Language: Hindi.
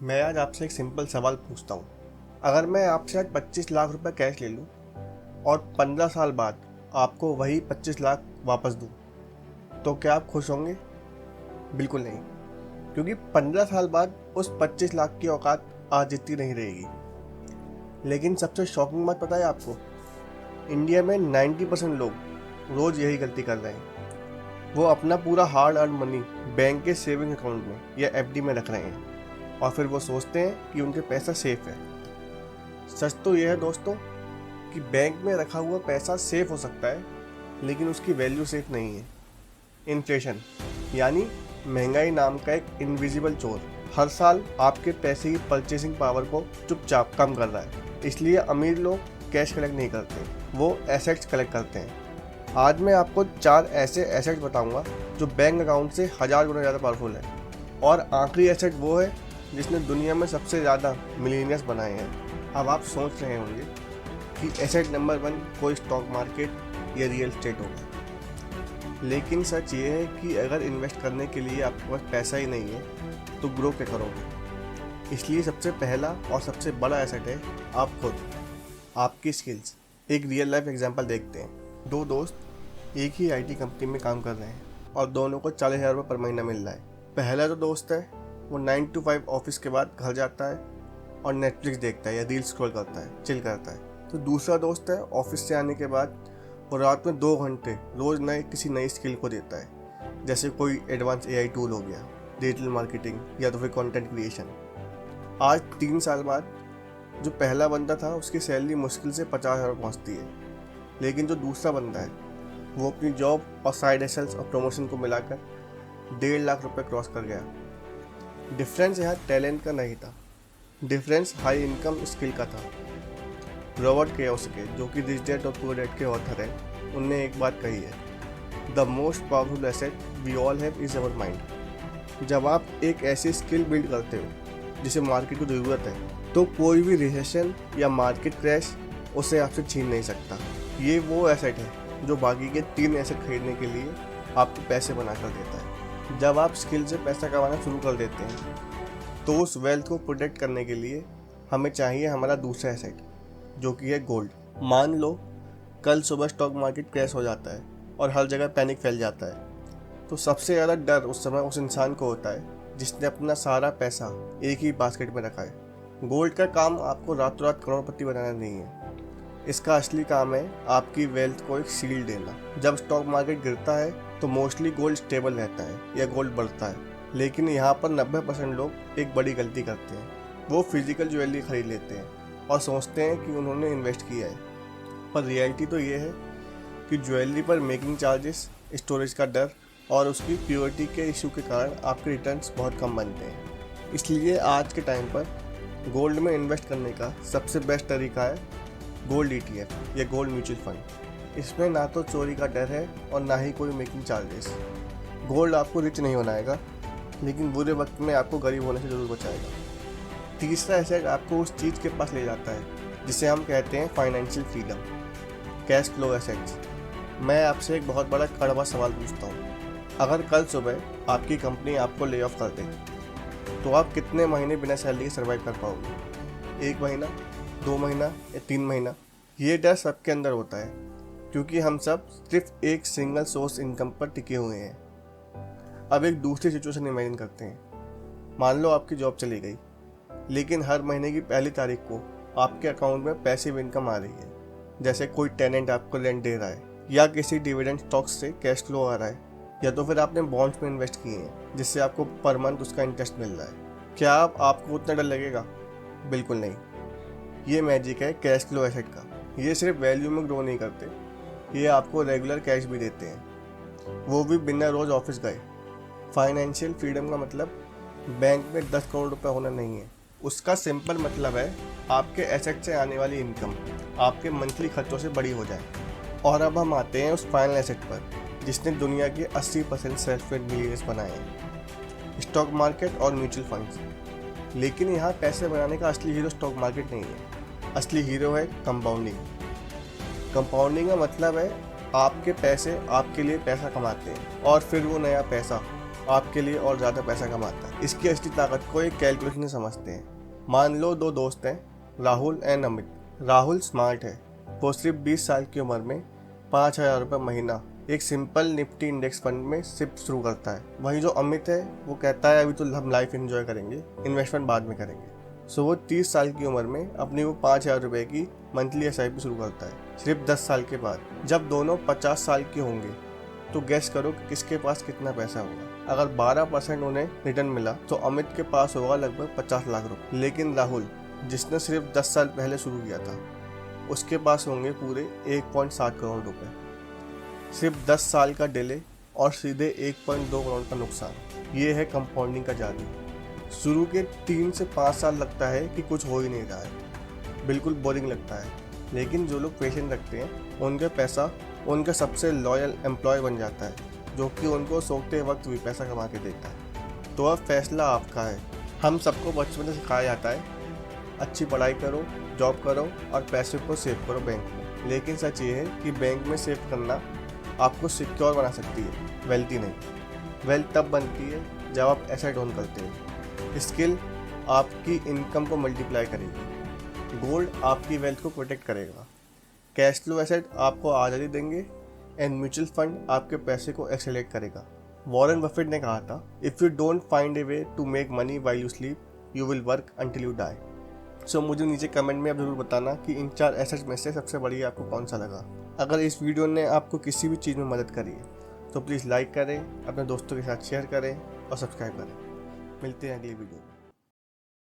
मैं आज आपसे एक सिंपल सवाल पूछता हूँ। अगर मैं आपसे आज 25 लाख रुपए कैश ले लूँ और 15 साल बाद आपको वही 25 लाख वापस दूँ, तो क्या आप खुश होंगे? बिल्कुल नहीं, क्योंकि 15 साल बाद उस 25 लाख की औकात आज जितनी नहीं रहेगी। लेकिन सबसे शॉकिंग बात पता है आपको? इंडिया में 90% लोग रोज़ यही गलती कर रहे हैं। वो अपना पूरा हार्ड अर्न मनी बैंक के सेविंग अकाउंट में या एफडी में रख रहे हैं और फिर वो सोचते हैं कि उनके पैसा सेफ है। सच तो यह है दोस्तों कि बैंक में रखा हुआ पैसा सेफ हो सकता है, लेकिन उसकी वैल्यू सेफ नहीं है। इन्फ्लेशन यानी महंगाई नाम का एक इनविजिबल चोर हर साल आपके पैसे की परचेसिंग पावर को चुपचाप कम कर रहा है। इसलिए अमीर लोग कैश कलेक्ट नहीं करते, वो एसेट्स कलेक्ट करते हैं। आज मैं आपको 4 ऐसे एसेट्स बताऊंगा जो बैंक अकाउंट से 1000 गुना ज़्यादा पावरफुल है। और आखिरी एसेट वो है जिसने दुनिया में सबसे ज़्यादा मिलीनियर्स बनाए हैं। अब आप सोच रहे होंगे कि एसेट नंबर 1 कोई स्टॉक मार्केट या रियल एस्टेट होगा, लेकिन सच ये है कि अगर इन्वेस्ट करने के लिए आपके पास पैसा ही नहीं है तो ग्रो क्या करोगे? इसलिए सबसे पहला और सबसे बड़ा एसेट है आप खुद, आपकी स्किल्स। एक रियल लाइफ एग्जांपल देखते हैं। 2 दोस्त एक ही आईटी कंपनी में काम कर रहे हैं और दोनों को 40,000 रुपये पर महीना मिल रहा है। पहला जो दोस्त है वो 9 to 5 ऑफिस के बाद घर जाता है और नेटफ्लिक्स देखता है या रील स्क्रॉल करता है, चिल करता है। तो दूसरा दोस्त है ऑफिस से आने के बाद वो रात में 2 घंटे रोज़ किसी नई स्किल को देता है, जैसे कोई एडवांस एआई टूल हो गया, डिजिटल मार्केटिंग या तो फिर कंटेंट क्रिएशन। आज 3 साल बाद जो पहला बंदा था उसकी सैलरी मुश्किल से 50,000 पहुँचती है, लेकिन जो दूसरा बंदा है वो अपनी जॉब और साइड हसल्स और प्रमोशन को मिलाकर 1.5 लाख रुपए क्रॉस कर गया। डिफरेंस यहाँ टैलेंट का नहीं था, डिफरेंस हाई इनकम स्किल का था। रॉबर्ट कियोसाकी, जो कि रिच डैड और पुअर डैड के ऑथर हैं, उनने एक बात कही है, the most powerful asset we all have is our mind. जब आप एक ऐसी स्किल बिल्ड करते हो जिसे मार्केट को ज़रूरत है, तो कोई भी रिसेशन या मार्केट क्रैश उसे आपसे छीन नहीं सकता। ये वो एसेट है जो बाकी के 3 एसेट खरीदने के लिए आपको पैसे बना कर देता है। जब आप स्किल से पैसा कमाना शुरू कर देते हैं तो उस वेल्थ को प्रोटेक्ट करने के लिए हमें चाहिए हमारा दूसरा एसेट, जो कि है गोल्ड। मान लो कल सुबह स्टॉक मार्केट क्रैश हो जाता है और हर जगह पैनिक फैल जाता है, तो सबसे ज़्यादा डर उस समय उस इंसान को होता है जिसने अपना सारा पैसा एक ही बास्केट में रखा है। गोल्ड का काम आपको रातों रात करोड़पति बनाना नहीं है, इसका असली काम है आपकी वेल्थ को एक शील्ड देना। जब स्टॉक मार्केट गिरता है तो मोस्टली गोल्ड स्टेबल रहता है या गोल्ड बढ़ता है, लेकिन यहाँ पर 90% लोग एक बड़ी गलती करते हैं। वो फिजिकल ज्वेलरी खरीद लेते हैं और सोचते हैं कि उन्होंने इन्वेस्ट किया है, पर रियलिटी तो ये है कि ज्वेलरी पर मेकिंग चार्जेस, स्टोरेज का डर और उसकी प्योरिटी के इशू के कारण आपके रिटर्न्स बहुत कम बनते हैं। इसलिए आज के टाइम पर गोल्ड में इन्वेस्ट करने का सबसे बेस्ट तरीका है गोल्ड ETF या गोल्ड म्यूचुअल फंड। इसमें ना तो चोरी का डर है और ना ही कोई मेकिंग चार्जेस। गोल्ड आपको रिच नहीं बनाएगा, लेकिन बुरे वक्त में आपको गरीब होने से जरूर बचाएगा। तीसरा एसेट आपको उस चीज़ के पास ले जाता है जिसे हम कहते हैं financial freedom, cash flow assets. मैं आपसे एक बहुत बड़ा कड़वा सवाल पूछता हूँ। अगर कल सुबह आपकी कंपनी आपको ले ऑफ कर दे तो आप कितने महीने बिना सैलरी के सर्वाइव कर पाओगे? 1 महीना, 2 महीना या 3 महीना? ये डर सबके अंदर होता है, क्योंकि हम सब सिर्फ एक सिंगल सोर्स इनकम पर टिके हुए हैं। अब एक दूसरी सिचुएशन इमेजिन करते हैं। मान लो आपकी जॉब चली गई, लेकिन हर महीने की पहली तारीख को आपके अकाउंट में पैसिव इनकम आ रही है, जैसे कोई टेनेंट आपको रेंट दे रहा है या किसी डिविडेंड स्टॉक्स से कैश फ्लो आ रहा है, या तो फिर आपने बॉन्ड्स में इन्वेस्ट किए हैं जिससे आपको पर मंथ उसका इंटरेस्ट मिल रहा है। क्या आपको उतना डर लगेगा? बिल्कुल नहीं। ये मैजिक है कैश फ्लो एसेट का। ये सिर्फ वैल्यू में ग्रो नहीं करते, ये आपको रेगुलर कैश भी देते हैं, वो भी बिना रोज ऑफिस गए। फाइनेंशियल फ्रीडम का मतलब बैंक में 10 करोड़ रुपए होना नहीं है। उसका सिंपल मतलब है आपके एसेट से आने वाली इनकम आपके मंथली खर्चों से बड़ी हो जाए। और अब हम आते हैं उस फाइनल एसेट पर जिसने दुनिया के 80% सेल्फ मेड मिलियनर्स बनाए हैं, स्टॉक मार्केट और म्यूचुअल फंड्स। लेकिन यहाँ पैसे बनाने का असली हीरो स्टॉक मार्केट नहीं है, असली हीरो है कंपाउंडिंग। कंपाउंडिंग का मतलब है आपके पैसे आपके लिए पैसा कमाते हैं और फिर वो नया पैसा आपके लिए और ज़्यादा पैसा कमाता है। इसकी असली ताकत को एक कैलकुलेशन से समझते हैं। मान लो दो दोस्त हैं, राहुल एंड अमित। राहुल स्मार्ट है, वो सिर्फ 20 साल की उम्र में 5,000 रुपये महीना एक सिंपल निफ्टी इंडेक्स फंड में शिफ्ट शुरू करता है। वहीं जो अमित है वो कहता है अभी तो हम लाइफ एंजॉय करेंगे, इन्वेस्टमेंट बाद में करेंगे। सो वो 30 साल की उम्र में अपनी वो 5,000 रुपये की मंथली SIP शुरू करता है सिर्फ 10 साल के बाद। जब दोनों 50 साल के होंगे तो गैस करो कि किसके पास कितना पैसा होगा। अगर 12% उन्हें रिटर्न मिला तो अमित के पास होगा लगभग 50 लाख रुपए। लेकिन राहुल, जिसने सिर्फ 10 साल पहले शुरू किया था, उसके पास होंगे पूरे 1.7 करोड़ रुपए। सिर्फ 10 साल का डिले और सीधे 1.2 करोड़ का नुकसान। ये है कंपाउंडिंग का जादू। शुरू के 3 से 5 साल लगता है कि कुछ हो ही नहीं रहा है, बिल्कुल बोरिंग लगता है। लेकिन जो लोग पेशेंस रखते हैं उनका पैसा उनका सबसे लॉयल एम्प्लॉय बन जाता है, जो कि उनको सोते वक्त भी पैसा कमा के देता है। तो अब फैसला आपका है। हम सबको बचपन से सिखाया जाता है अच्छी पढ़ाई करो, जॉब करो और पैसे को सेव करो बैंक में। लेकिन सच ये है कि बैंक में सेव करना आपको सिक्योर बना सकती है, वेल्थी नहीं। वेल्थ तब बनती है जब आप एसेट ओन करते हो। स्किल आपकी इनकम को मल्टीप्लाई करेगी, गोल्ड आपकी वेल्थ को प्रोटेक्ट करेगा, कैश फ्लो एसेट आपको आज़ादी देंगे एंड म्यूचुअल फंड आपके पैसे को एक्सेलरेट करेगा। वॉरेन बफेट ने कहा था, if you don't find a way to make money while you sleep you will work until you die. So मुझे नीचे कमेंट में आप जरूर बताना कि इन 4 एसेट्स में से सबसे बढ़िया आपको कौन सा लगा। अगर इस वीडियो ने आपको किसी भी चीज़ में मदद करी है तो प्लीज़ लाइक करें, अपने दोस्तों के साथ शेयर करें और सब्सक्राइब करें। मिलते हैं अगली वीडियो में।